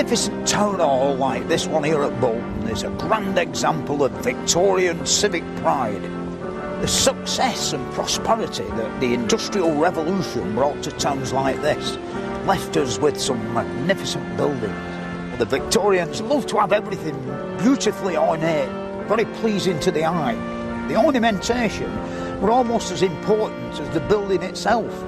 magnificent town hall like this one here at Bolton is a grand example of Victorian civic pride. The success and prosperity that the Industrial Revolution brought to towns like this left us with some magnificent buildings. The Victorians loved to have everything beautifully ornate, very pleasing to the eye. The ornamentation were almost as important as the building itself.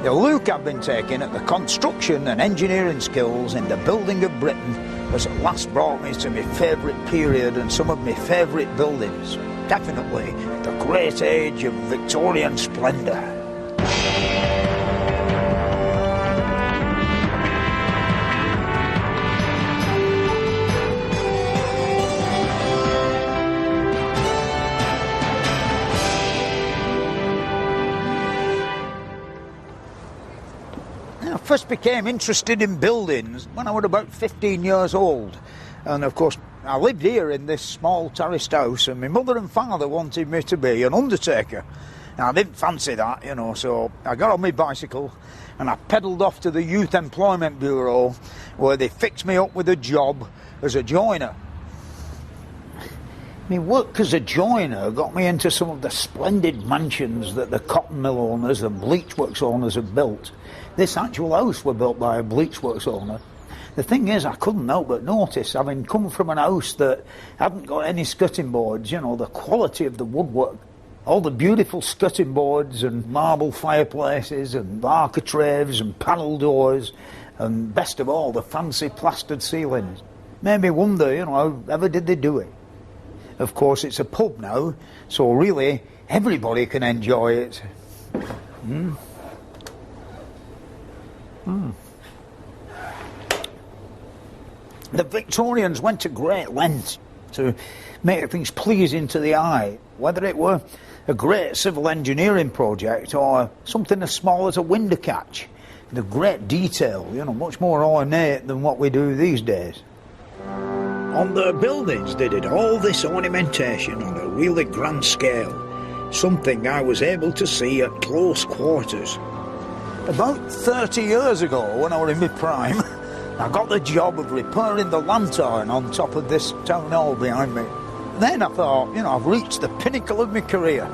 The look I've been taking at the construction and engineering skills in the building of Britain has at last brought me to my favourite period and some of my favourite buildings. Definitely the great age of Victorian splendour. I first became interested in buildings when I was about 15 years old, and of course I lived here in this small terraced house, and my mother and father wanted me to be an undertaker. Now, I didn't fancy that, you know, so I got on my bicycle and I pedalled off to the Youth Employment Bureau, where they fixed me up with a job as a joiner. My work as a joiner got me into some of the splendid mansions that the cotton mill owners and bleach works owners have built. This actual house was built by a bleach works owner. The thing is, I couldn't help but notice, having come from an house that hadn't got any skirting boards, you know, the quality of the woodwork, all the beautiful skirting boards and marble fireplaces and architraves and panel doors, and best of all, the fancy plastered ceilings. Made me wonder, you know, how ever did they do it? Of course, it's a pub now, so really everybody can enjoy it. The Victorians went to great lengths to make things pleasing to the eye, whether it were a great civil engineering project or something as small as a window catch. The great detail, you know, much more ornate than what we do these days. On their buildings they did all this ornamentation on a really grand scale, something I was able to see at close quarters. About 30 years ago, when I was in my prime, I got the job of repairing the lantern on top of this town hall behind me. Then I thought, you know, I've reached the pinnacle of my career.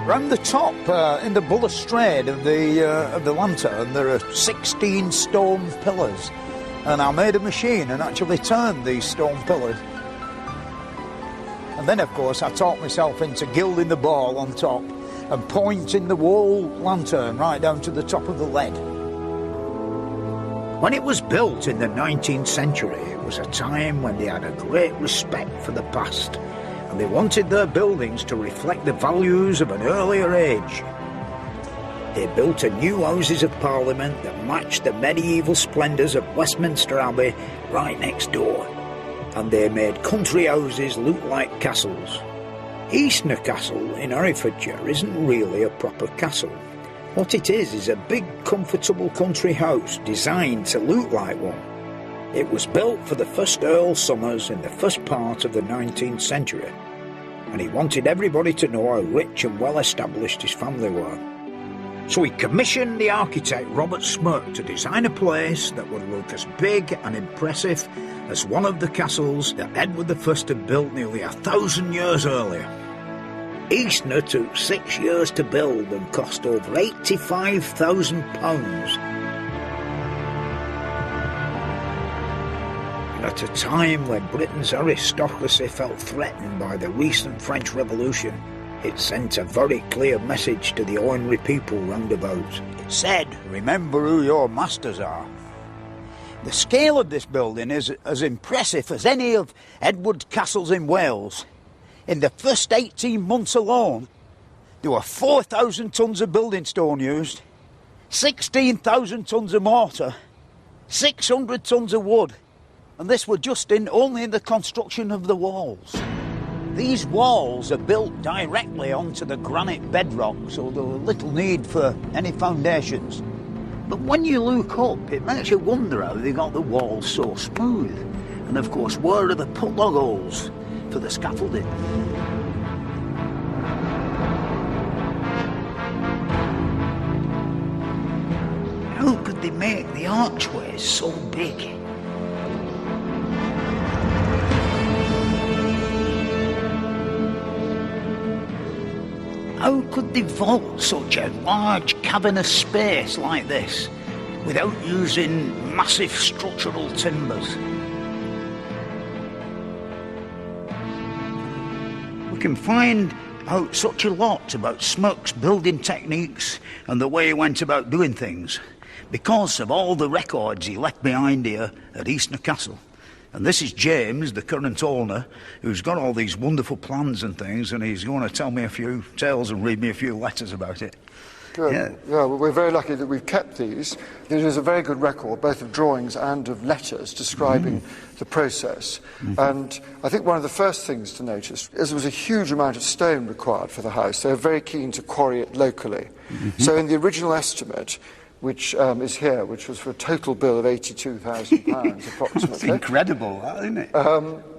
Round the top, in the balustrade of the lantern, there are 16 stone pillars, and I made a machine and actually turned these stone pillars. And then, of course, I taught myself into gilding the ball on top and pointing the whole lantern right down to the top of the lead. When it was built in the 19th century, it was a time when they had a great respect for the past, and they wanted their buildings to reflect the values of an earlier age. They built a new Houses of Parliament that matched the medieval splendours of Westminster Abbey right next door, and they made country houses look like castles. E06 Castle in Herefordshire isn't really a proper castle. What it is a big comfortable country house designed to look like one. It was built for the first Earl Somers in the first part of the 19th century, and he wanted everybody to know how rich and well established his family were. So he commissioned the architect Robert Smirk to design a place that would look as big and impressive as one of the castles that Edward I had built nearly 1,000 years earlier. E06 took 6 years to build and cost over £85,000. At a time when Britain's aristocracy felt threatened by the recent French Revolution, it sent a very clear message to the ordinary people round about. It said, remember who your masters are. The scale of this building is as impressive as any of Edward's castles in Wales. In the first 18 months alone, there were 4,000 tonnes of building stone used, 16,000 tonnes of mortar, 600 tonnes of wood, and this were just only in the construction of the walls. These walls are built directly onto the granite bedrock, so there was little need for any foundations. But when you look up, it makes you wonder how they got the walls so smooth. And of course, where are the putlog holes for the scaffolding? they make the archways so big? How could they vault such a large cavernous space like this without using massive structural timbers? We can find out such a lot about Smirke's building techniques and the way he went about doing things because of all the records he left behind here at Eastnor Castle. And this is James, the current owner, who's got all these wonderful plans and things, and he's going to tell me a few tales and read me a few letters about it. Good. Yeah. Yeah, well, we're very lucky that we've kept these. It is a very good record, both of drawings and of letters describing the process. And I think one of the first things to notice is there was a huge amount of stone required for the house. They were very keen to quarry it locally. So in the original estimate, which is here, which was for a total bill of £82,000 approximately. It's incredible, isn't it?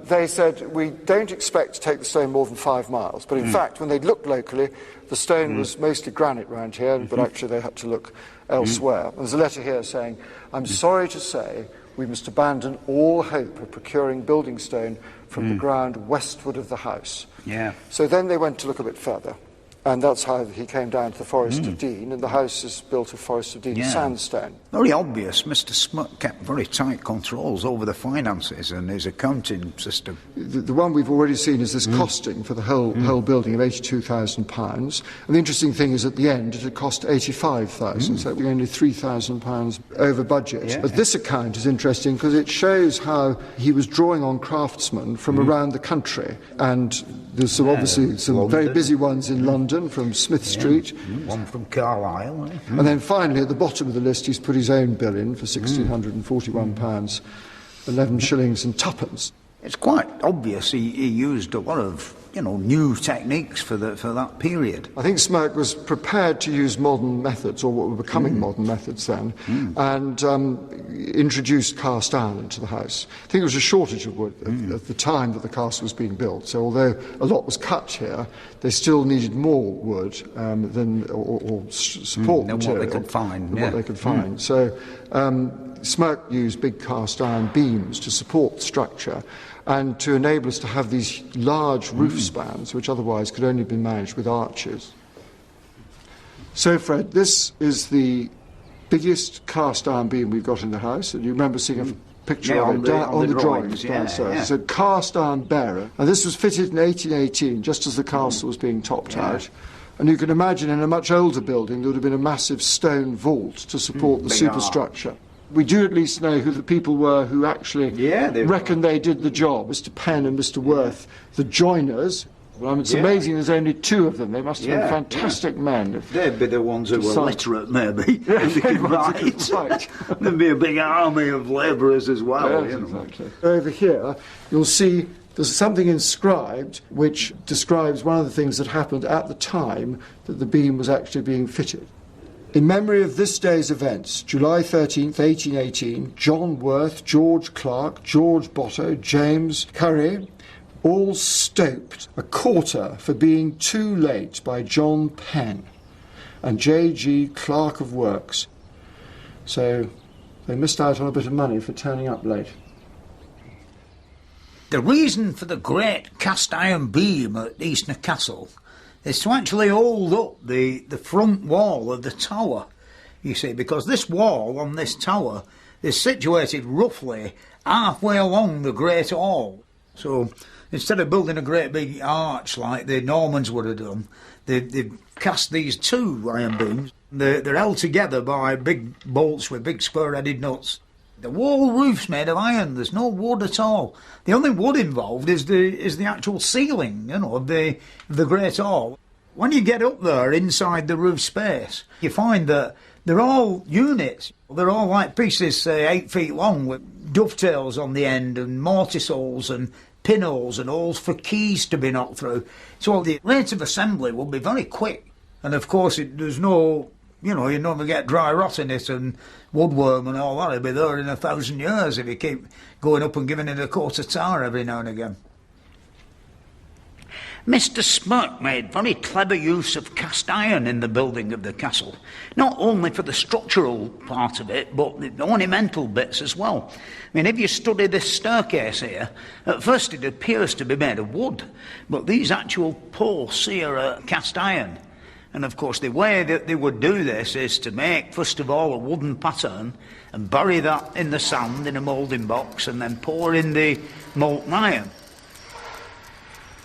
They said, we don't expect to take the stone more than 5 miles. But in fact, when they looked locally, the stone was mostly granite round here, but actually they had to look elsewhere. There's a letter here saying, I'm sorry to say we must abandon all hope of procuring building stone from the ground westward of the house. Yeah. So then they went to look a bit further. And that's how he came down to the Forest of Dean, and the house is built of Forest of Dean sandstone. Very obvious, Mr. Smirke kept very tight controls over the finances and his accounting system. The one we've already seen is this costing for the whole building of £82,000. And the interesting thing is at the end it had cost £85,000, so it was only £3,000 over budget. Yeah. But this account is interesting because it shows how he was drawing on craftsmen from around the country. And there's obviously some London. very busy ones in London, from Smith Street. One from Carlisle. And then finally, at the bottom of the list, he's put his own bill in for £1,641, 11 shillings and twopence. It's quite obvious he used a lot of, new techniques for that period. I think Smirke was prepared to use modern methods, or what were becoming modern methods then, and introduced cast iron into the house. I think there was a shortage of wood at the time that the castle was being built, so although a lot was cut here, they still needed more wood or support than material. What they could find. What they could find. So Smirke used big cast iron beams to support the structure and to enable us to have these large roof spans, which otherwise could only be managed with arches. So, Fred, this is the biggest cast iron beam we've got in the house, and you remember seeing a picture of it on the drawings downstairs. It's a cast iron bearer, and this was fitted in 1818, just as the castle was being topped out. And you can imagine in a much older building there would have been a massive stone vault to support the superstructure. We do at least know who the people were who actually reckoned they did the job, Mr. Penn and Mr. Worth, the joiners. Well, it's amazing there's only 2 of them. They must have been fantastic men. They'd be the ones who were literate, maybe. Right. There'd be a big army of labourers as well. Yes, exactly. Over here, you'll see there's something inscribed which describes one of the things that happened at the time that the beam was actually being fitted. In memory of this day's events, July 13th, 1818, John Worth, George Clark, George Botto, James Curry, all stoped a quarter for being too late by John Penn and J.G. Clerk of Works. So they missed out on a bit of money for turning up late. The reason for the great cast iron beam at Eastnor Castle is to actually hold up the front wall of the tower, you see, because this wall on this tower is situated roughly halfway along the Great Hall. So instead of building a great big arch like the Normans would have done, they've cast these 2 iron beams. They're held together by big bolts with big square-headed nuts. The whole roof's made of iron. There's no wood at all. The only wood involved is the actual ceiling, of the Great Hall. When you get up there inside the roof space, you find that they're all units. They're all like pieces, say, 8 feet long, with dovetails on the end and mortise holes and pinholes and holes for keys to be knocked through. So the rate of assembly will be very quick. And of course, there's no, you never get dry rot in it and woodworm and all that. It'll be there in 1,000 years if you keep going up and giving it a coat of tar every now and again. Mr. Smirk made very clever use of cast iron in the building of the castle, not only for the structural part of it, but the ornamental bits as well. I mean, if you study this staircase here, at first it appears to be made of wood, but these actual posts here are cast iron. And of course, the way that they would do this is to make, first of all, a wooden pattern and bury that in the sand in a moulding box and then pour in the molten iron.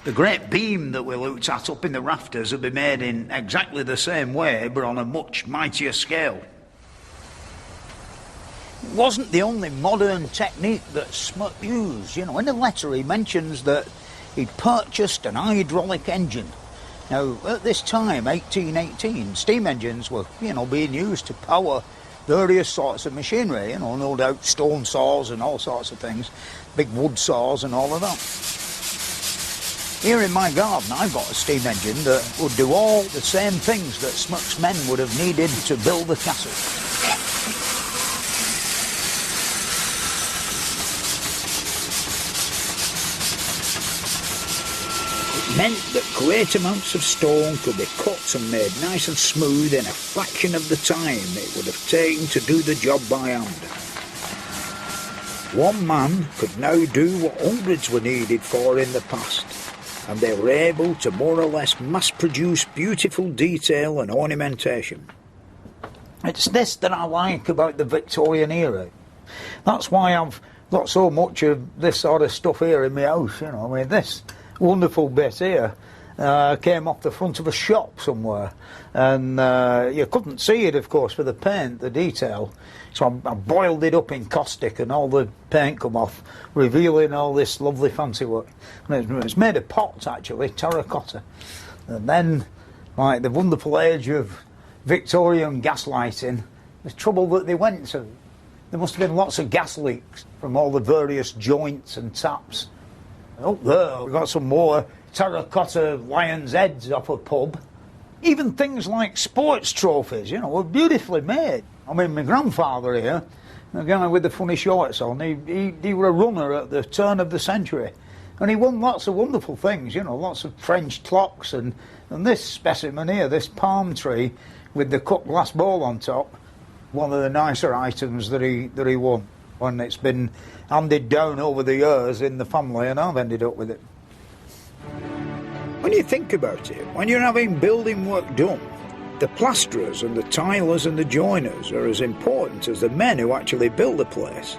The great beam that we looked at up in the rafters would be made in exactly the same way, but on a much mightier scale. It wasn't the only modern technique that Smirk used. You know, in the letter he mentions that he'd purchased an hydraulic engine. Now, at this time, 1818, steam engines were, being used to power various sorts of machinery, no doubt stone saws and all sorts of things, big wood saws and all of that. Here in my garden, I've got a steam engine that would do all the same things that Smirk's men would have needed to build the castle. It meant that great amounts of stone could be cut and made nice and smooth in a fraction of the time it would have taken to do the job by hand. One man could now do what hundreds were needed for in the past, and they were able to more or less mass-produce beautiful detail and ornamentation. It's this that I like about the Victorian era. That's why I've got so much of this sort of stuff here in my house, I mean, this wonderful bit here came off the front of a shop somewhere, and you couldn't see it, of course, for the paint, the detail. So I boiled it up in caustic and all the paint come off, revealing all this lovely fancy work. And it's made of pots, actually, terracotta. And then, like the wonderful age of Victorian gas lighting, the trouble that they went to, there must have been lots of gas leaks from all the various joints and taps. Up there, we've got some more terracotta lion's heads off a pub. Even things like sports trophies, were beautifully made. I mean, my grandfather here, the guy with the funny shorts on, he were a runner at the turn of the century. And he won lots of wonderful things, lots of French clocks. And this specimen here, this palm tree with the cut glass bowl on top, one of the nicer items that he won. And it's been handed down over the years in the family, and I've ended up with it. When you think about it, when you're having building work done, the plasterers and the tilers and the joiners are as important as the men who actually build the place.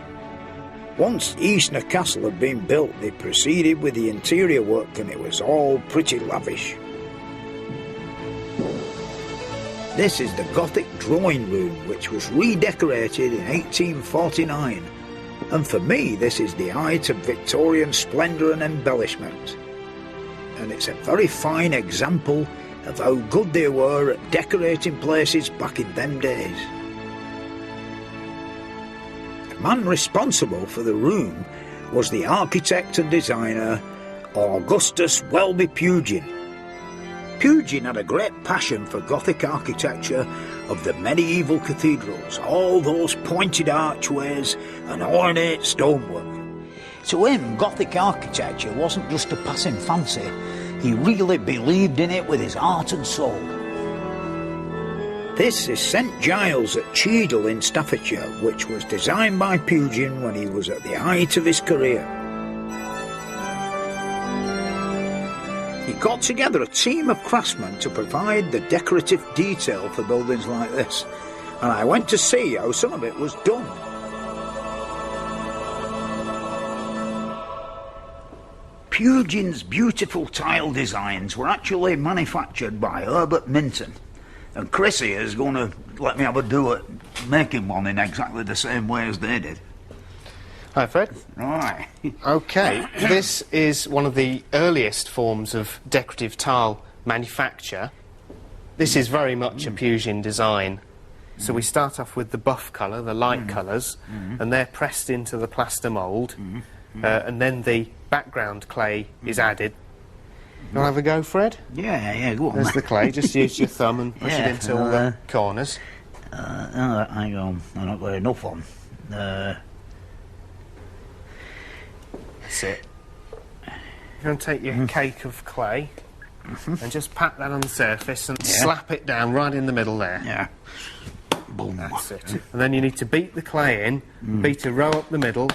Once E06 Castle had been built, they proceeded with the interior work, and it was all pretty lavish. This is the Gothic drawing room, which was redecorated in 1849. And for me, this is the height of Victorian splendour and embellishment. And it's a very fine example of how good they were at decorating places back in them days. The man responsible for the room was the architect and designer Augustus Welby Pugin. Pugin had a great passion for Gothic architecture of the medieval cathedrals, all those pointed archways and ornate stonework. To him, Gothic architecture wasn't just a passing fancy. He really believed in it with his heart and soul. This is St Giles at Cheadle in Staffordshire, which was designed by Pugin when he was at the height of his career. He got together a team of craftsmen to provide the decorative detail for buildings like this, and I went to see how some of it was done. Pugin's beautiful tile designs were actually manufactured by Herbert Minton, and Chrissy is going to let me have a do at making one in exactly the same way as they did. Hi, Fred. Right. OK, this is one of the earliest forms of decorative tile manufacture. This is very much a Pugin design. So we start off with the buff colour, the light colours, and they're pressed into the plaster mould, and then the background clay is added. You want to have a go, Fred? Yeah, go on. There's the clay. Just use your thumb and push it into all the corners. Hang on, I've not got enough on. That's it. You're going to take your cake of clay. and just pat that on the surface and slap it down right in the middle there. Yeah. Boom. That's it. And then you need to beat the clay in, beat a row up the middle.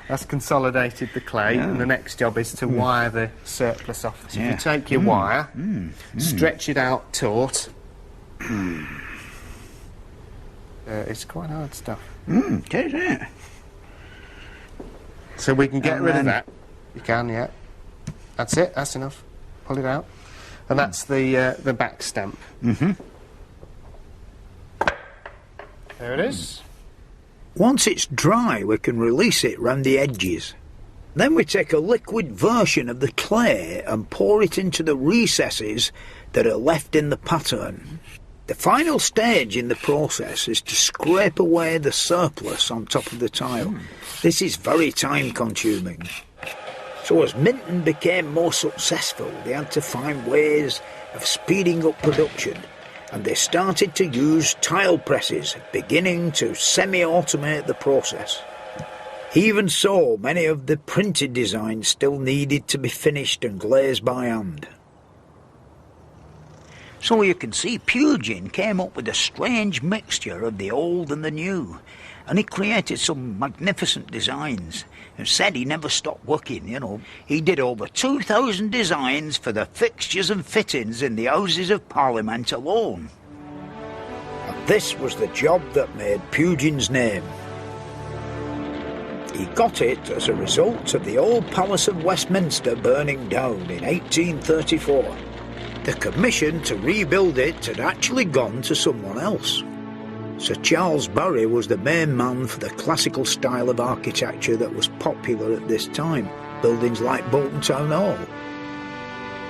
That's consolidated the clay, and the next job is to wire the surplus off. So if you take your wire, stretch it out taut. It's quite hard stuff. It is, isn't it? So we can get rid of that. You can, yeah. That's it, that's enough. Pull it out. And that's the back stamp. There it is. Once it's dry, we can release it round the edges. Then we take a liquid version of the clay and pour it into the recesses that are left in the pattern. The final stage in the process is to scrape away the surplus on top of the tile. This is very time-consuming. So as Minton became more successful, they had to find ways of speeding up production, and they started to use tile presses, beginning to semi-automate the process. Even so, many of the printed designs still needed to be finished and glazed by hand. So you can see Pugin came up with a strange mixture of the old and the new, and he created some magnificent designs, and said he never stopped working, you know. He did over 2,000 designs for the fixtures and fittings in the Houses of Parliament alone. And this was the job that made Pugin's name. He got it as a result of the old Palace of Westminster burning down in 1834. The commission to rebuild it had actually gone to someone else. Sir Charles Barry was the main man for the classical style of architecture that was popular at this time, buildings like Bolton Town Hall.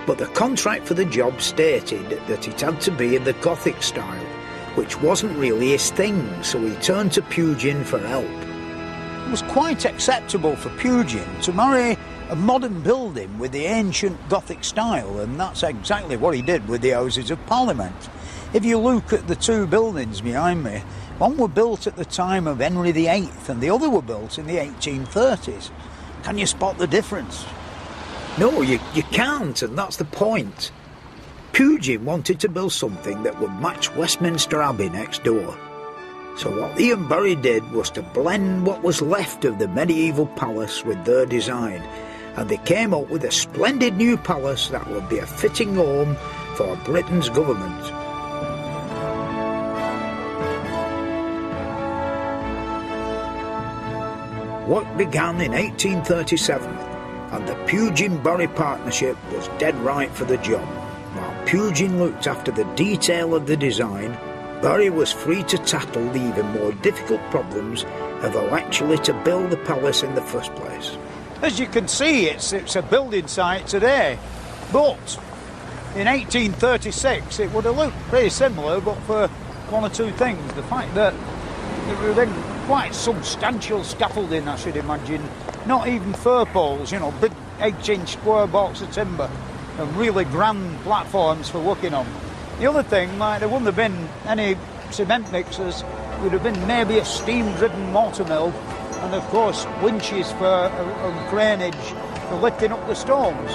But the contract for the job stated that it had to be in the Gothic style, which wasn't really his thing, so he turned to Pugin for help. It was quite acceptable for Pugin to marry a modern building with the ancient Gothic style, and that's exactly what he did with the Houses of Parliament. If you look at the two buildings behind me, one were built at the time of Henry VIII and the other were built in the 1830s. Can you spot the difference? No, you can't, and that's the point. Pugin wanted to build something that would match Westminster Abbey next door. So what he and Barry did was to blend what was left of the medieval palace with their design, and they came up with a splendid new palace that would be a fitting home for Britain's government. Work began in 1837, and the Pugin-Barry partnership was dead right for the job. While Pugin looked after the detail of the design, Barry was free to tackle the even more difficult problems of how actually to build the palace in the first place. As you can see, it's a building site today, but in 1836 it would have looked pretty similar, but for one or two things. The fact that there would have been quite substantial scaffolding, I should imagine, not even fir poles, you know, big 8-inch square blocks of timber, and really grand platforms for working on. The other thing, like, there wouldn't have been any cement mixers, there would have been maybe a steam-driven mortar mill, and of course winches for cranage for lifting up the stones.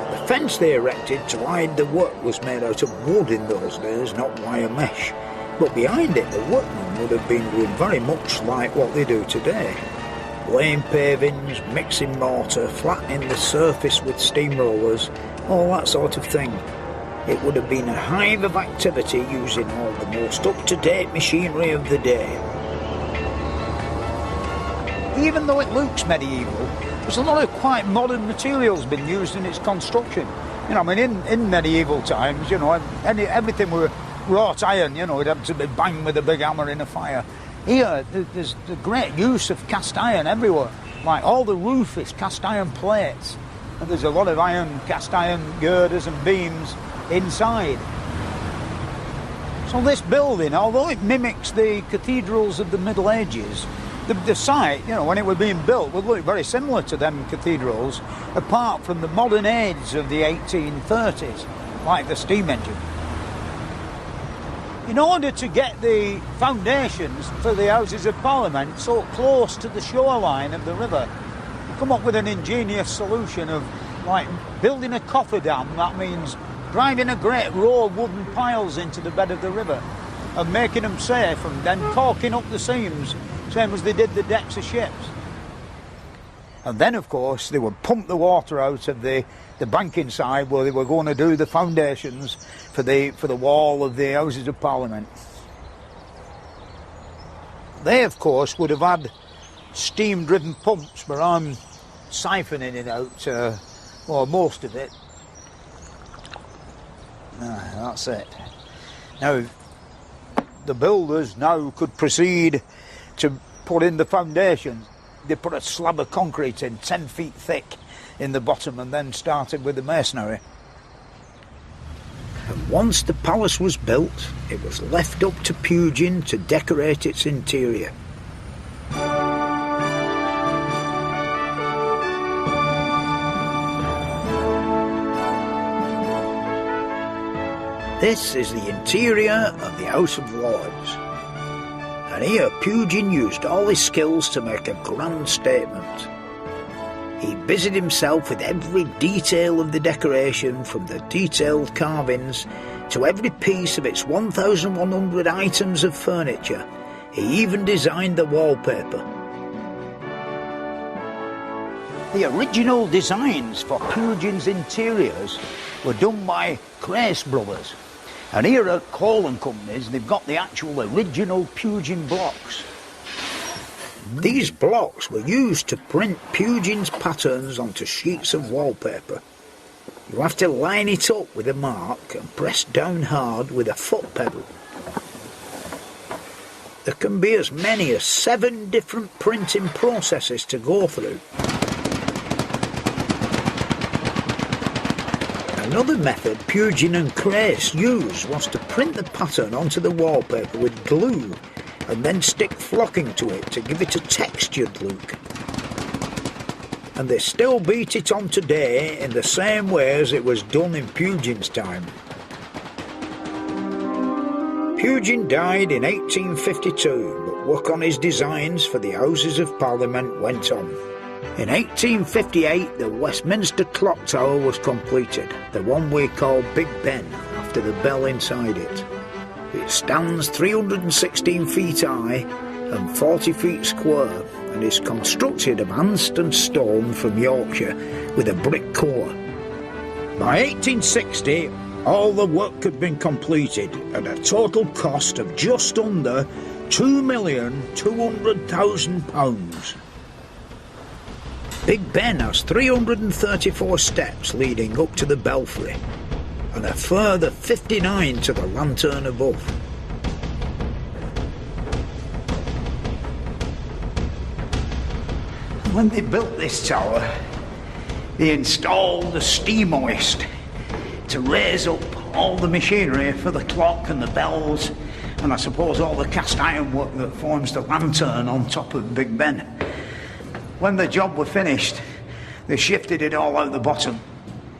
The fence they erected to hide the work was made out of wood in those days, not wire mesh. But behind it, the workmen would have been doing very much like what they do today. Laying pavings, mixing mortar, flattening the surface with steamrollers, all that sort of thing. It would have been a hive of activity using all the most up-to-date machinery of the day. Even though it looks medieval, there's a lot of quite modern materials been used in its construction. You know, I mean, in medieval times, you know, everything were wrought iron, you know, it had to be banged with a big hammer in a fire. Here, there's the great use of cast iron everywhere. Like, all the roof is cast iron plates, and there's a lot of cast iron girders and beams inside. So this building, although it mimics the cathedrals of the Middle Ages, the site, you know, when it was being built, would look very similar to them cathedrals, apart from the modern age of the 1830s, like the steam engine. In order to get the foundations for the Houses of Parliament so close to the shoreline of the river, come up with an ingenious solution of, like, building a cofferdam. That means driving a great row of wooden piles into the bed of the river and making them safe, and then caulking up the seams, same as they did the decks of ships. And then, of course, they would pump the water out of the banking side where they were going to do the foundations for the wall of the Houses of Parliament. They, of course, would have had steam-driven pumps, but I'm siphoning it out, or most of it. That's it. Now, the builders now could proceed to put in the foundation. They put a slab of concrete in 10 feet thick in the bottom and then started with the masonry. And once the palace was built, it was left up to Pugin to decorate its interior. This is the interior of the House of Lords. And here Pugin used all his skills to make a grand statement. He busied himself with every detail of the decoration, from the detailed carvings to every piece of its 1,100 items of furniture. He even designed the wallpaper. The original designs for Pugin's interiors were done by Crace Brothers. And here at Cole & Companies, they've got the actual original Pugin blocks. These blocks were used to print Pugin's patterns onto sheets of wallpaper. You have to line it up with a mark and press down hard with a foot pedal. There can be as many as 7 different printing processes to go through. Another method Pugin and Crace used was to print the pattern onto the wallpaper with glue and then stick flocking to it to give it a textured look. And they still beat it on today in the same way as it was done in Pugin's time. Pugin died in 1852, but work on his designs for the Houses of Parliament went on. In 1858, the Westminster Clock Tower was completed, the one we call Big Ben, after the bell inside it. It stands 316 feet high and 40 feet square, and is constructed of Anston stone from Yorkshire with a brick core. By 1860, all the work had been completed at a total cost of just under £2,200,000. Big Ben has 334 steps leading up to the belfry, and a further 59 to the lantern above. When they built this tower, they installed a steam hoist to raise up all the machinery for the clock and the bells, and I suppose all the cast iron work that forms the lantern on top of Big Ben. When the job was finished, they shifted it all out the bottom.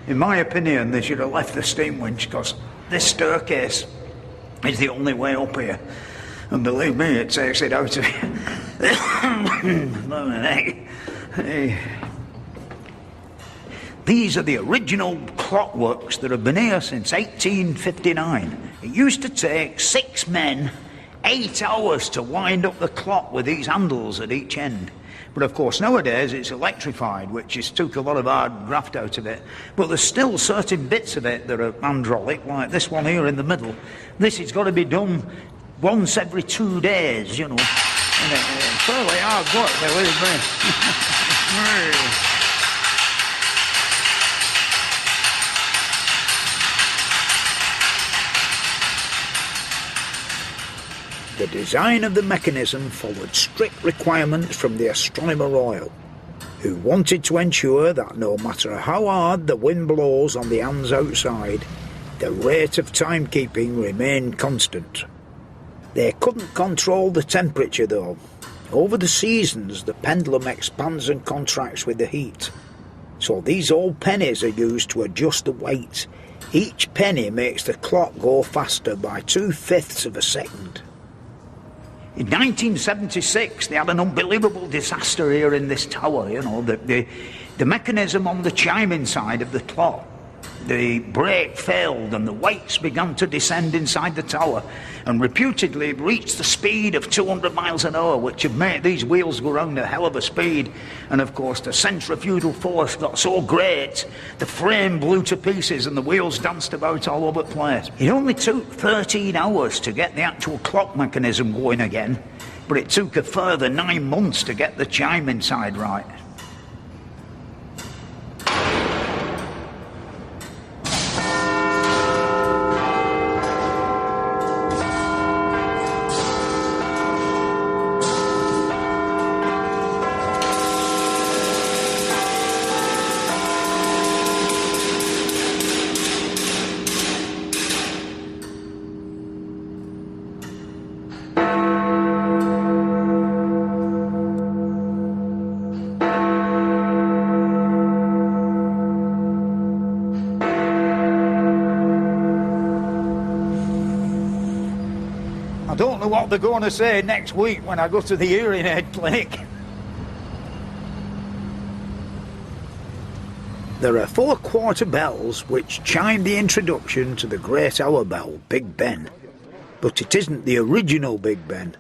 In my opinion, they should have left the steam winch, because this staircase is the only way up here. And believe me, it takes it out of here. These are the original clockworks that have been here since 1859. It used to take 6 men 8 hours to wind up the clock with these handles at each end. But of course nowadays it's electrified, which has took a lot of hard graft out of it. But there's still certain bits of it that are hydraulic, like this one here in the middle. This has got to be done once every 2 days, you know. And it's fairly hard work, believe me. The design of the mechanism followed strict requirements from the Astronomer Royal, who wanted to ensure that no matter how hard the wind blows on the hands outside, the rate of timekeeping remained constant. They couldn't control the temperature though. Over the seasons, the pendulum expands and contracts with the heat. So these old pennies are used to adjust the weight. Each penny makes the clock go faster by 2/5 of a second. In 1976, they had an unbelievable disaster here in this tower, you know, the mechanism on the chiming side of the clock. The brake failed and the weights began to descend inside the tower and reputedly reached the speed of 200 miles an hour, which had made these wheels go round a hell of a speed. And of course the centrifugal force got so great, the frame blew to pieces and the wheels danced about all over the place. It only took 13 hours to get the actual clock mechanism going again, but it took a further 9 months to get the chime inside right. I don't know what they're going to say next week when I go to the hearing aid clinic. There are 4 quarter bells which chime the introduction to the great hour bell, Big Ben. But it isn't the original Big Ben.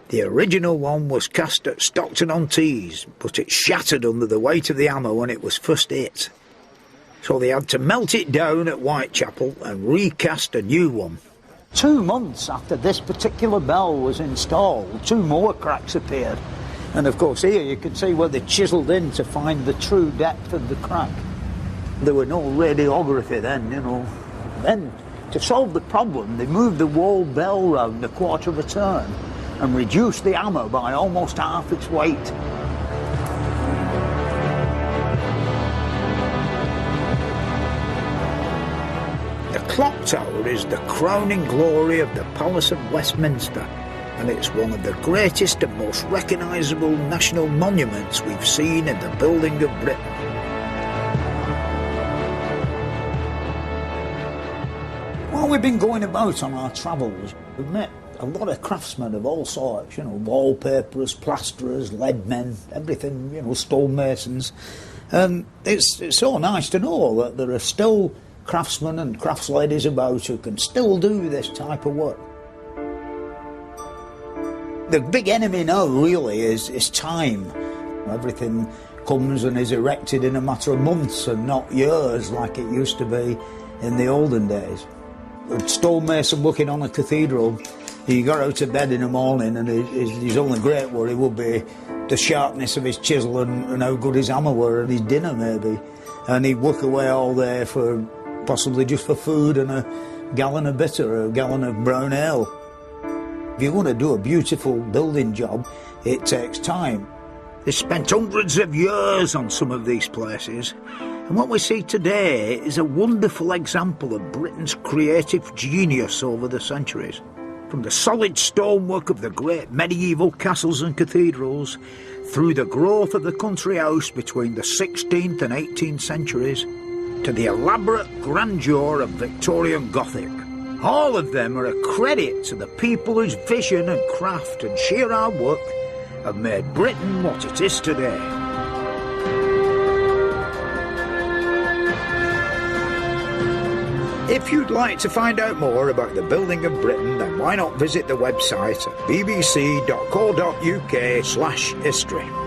The original one was cast at Stockton-on-Tees, but it shattered under the weight of the hammer when it was first hit. So they had to melt it down at Whitechapel and recast a new one. 2 months after this particular bell was installed, 2 more cracks appeared. And of course here you can see where they chiselled in to find the true depth of the crack. There were no radiography then, you know. Then, to solve the problem, they moved the wall bell round a quarter of a turn and reduced the hammer by almost half its weight. The clock tower is the crowning glory of the Palace of Westminster, and it's one of the greatest and most recognisable national monuments we've seen in the building of Britain. While we've been going about on our travels, we've met a lot of craftsmen of all sorts, you know, wallpaperers, plasterers, lead men, everything, you know, stonemasons. And it's so nice to know that there are still craftsmen and crafts-ladies about who can still do this type of work. The big enemy now really is time. Everything comes and is erected in a matter of months and not years like it used to be in the olden days. A stonemason working on a cathedral, he got out of bed in the morning and his only great worry would be the sharpness of his chisel and how good his hammer were and his dinner maybe. And he'd work away all day for possibly just for food and a gallon of bitter or a gallon of brown ale. If you want to do a beautiful building job, it takes time. They spent hundreds of years on some of these places, and what we see today is a wonderful example of Britain's creative genius over the centuries. From the solid stonework of the great medieval castles and cathedrals, through the growth of the country house between the 16th and 18th centuries, to the elaborate grandeur of Victorian Gothic. All of them are a credit to the people whose vision and craft and sheer hard work have made Britain what it is today. If you'd like to find out more about the building of Britain, then why not visit the website at bbc.co.uk/history.